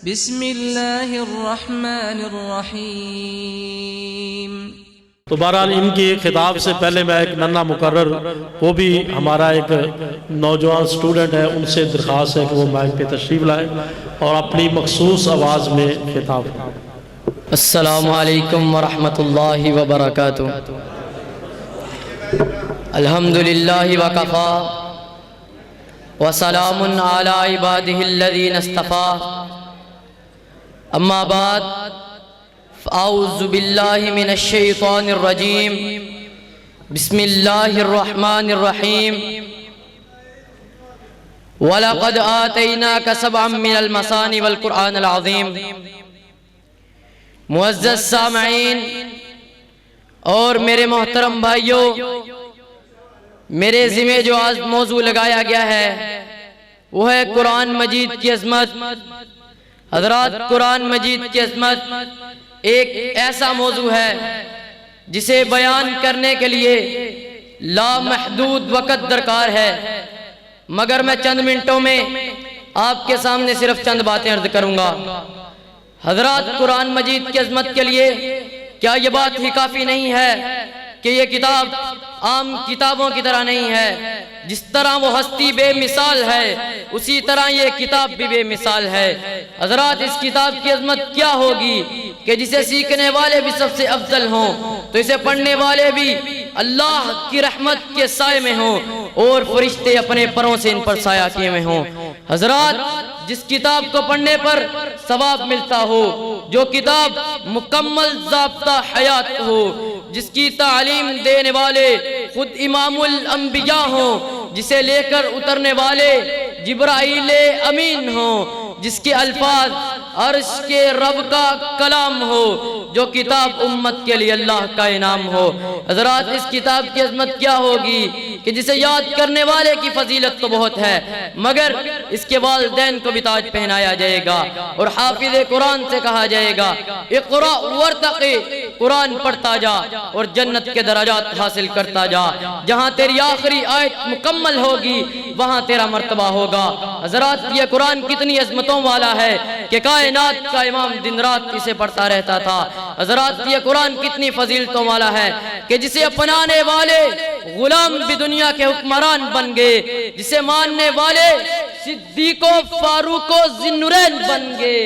بسم اللہ الرحمن الرحیم۔ تو بہرحال ان کی خطاب سے پہلے میں ایک ننھا مقرر، وہ بھی ہمارا ایک نوجوان سٹوڈنٹ ہے، ان سے درخواست ہے کہ وہ مائک پہ تشریف لائیں اور اپنی مخصوص آواز میں خطاب کریں۔ السلام علیکم ورحمۃ اللہ وبرکاتہ۔ الحمدللہ وکفا وسلام علی عبادہ الذین اصطفیٰ، اما بعد اعوذ باللہ من الشیطان الرجیم، بسم اللہ الرحمن الرحیم۔ وَلَقَدْ آتَيْنَاكَ سَبْعًا مِّنَ الْمَثَانِي وَالْقُرْآنِ الْعَظِيمِ۔ معزز سامعین اور میرے محترم بھائیوں، میرے ذمہ جو آج موضوع لگایا گیا ہے وہ ہے قرآن مجید کی عظمت۔ حضرات، قرآن مجید کی عظمت ایک ایسا موضوع ہے جسے بیان کرنے کے لیے لامحدود وقت درکار ہے، مگر میں چند منٹوں میں آپ کے سامنے صرف چند باتیں عرض کروں گا۔ حضرات، قرآن مجید کی عظمت کے لیے کیا یہ بات ہی کافی نہیں ہے کہ یہ کتاب عام کتابوں کی طرح نہیں ہے؟ جس طرح وہ ہستی بے مثال ہے اسی طرح یہ کتاب بھی بے مثال ہے۔ حضرات، اس کتاب کی عظمت کیا ہوگی کہ جسے سیکھنے والے بھی سب سے افضل ہوں، تو اسے پڑھنے والے بھی اللہ کی رحمت کے سائے میں ہوں اور فرشتے اپنے پروں سے ان پر سایہ کیے ہوئے ہوں۔ حضرات، جس کتاب کو پڑھنے پر ثواب ملتا ہو، جو کتاب مکمل ضابطہ حیات ہو، جس کی تعلیم دینے والے خود امام الانبیاء ہوں، جسے لے کر اترنے والے جبرائیل امین ہوں، جس کے الفاظ عرش کے رب کا کلام ہو، جو کتاب امت کے لیے اللہ کا انعام ہو۔ حضرات، اس کتاب کی عظمت کیا ہوگی کہ جسے یاد کرنے والے کی فضیلت تو بہت ہے، مگر اس کے والدین کو بھی تاج پہنایا جائے گا اور حافظ قرآن سے کہا جائے گا اقرأ وارتقی، قرآن پڑھتا جا اور جنت کے درجات حاصل کرتا جا۔ جہاں تیری آخری آیت مکمل ہوگی وہاں تیرا مرتبہ ہوگا۔ حضرات، یہ قرآن کتنی عظمتوں والا ہے کہ کائنات کا امام دن رات اسے پڑھتا رہتا تھا۔ حضرات، یہ قرآن کتنی فضیلتوں والا ہے کہ جسے اپنانے والے غلام بھی دنیا کے حکمران بن گئے، جسے ماننے والے صدیق و فاروق و ذی النورین بن گئے،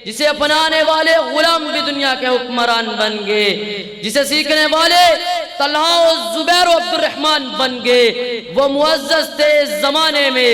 جسے اپنانے والے غلام بھی دنیا کے حکمران بن گئے، جسے سیکھنے والے طلحہ و زبیر و عبد الرحمن بن گئے۔ وہ معزز تھے زمانے میں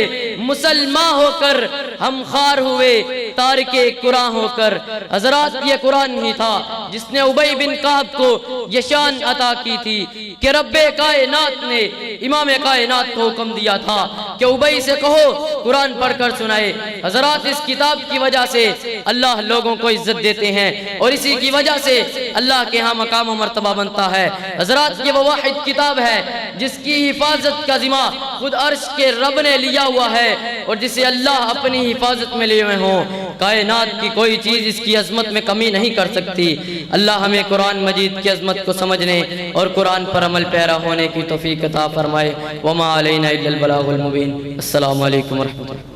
مسلمان ہو کر ہم خار ہوئے تارک قرآن ہو کر۔ حضرات، یہ قرآن ہی تھا جس نے ابی بن کعب کو یہ شان عطا کی تھی کہ رب کائنات نے امام کائنات کو حکم دیا تھا کہ ابی سے کہو قرآن پڑھ کر سنائے۔ حضرات، اس کتاب کی وجہ سے اللہ لوگوں کو عزت دیتے ہیں اور اسی کی وجہ سے اللہ کے ہاں مقام و مرتبہ بنتا ہے۔ حضرات، یہ وہ واحد کتاب ہے جس کی حفاظت کا ذمہ خود عرش کے رب نے لیا ہوا ہے اور جسے اللہ اپنی حفاظت میں لیے ہوئے ہوں۔ کائنات کی کوئی چیز اس کی عظمت میں کمی نہیں کر سکتی۔ اللہ ہمیں قرآن مجید کی عظمت کو سمجھنے اور قرآن پر عمل پیرا ہونے کی توفیق عطا فرمائے۔ وما علینا الا البلاغ المبین۔ السلام علیکم ورحمۃ اللہ۔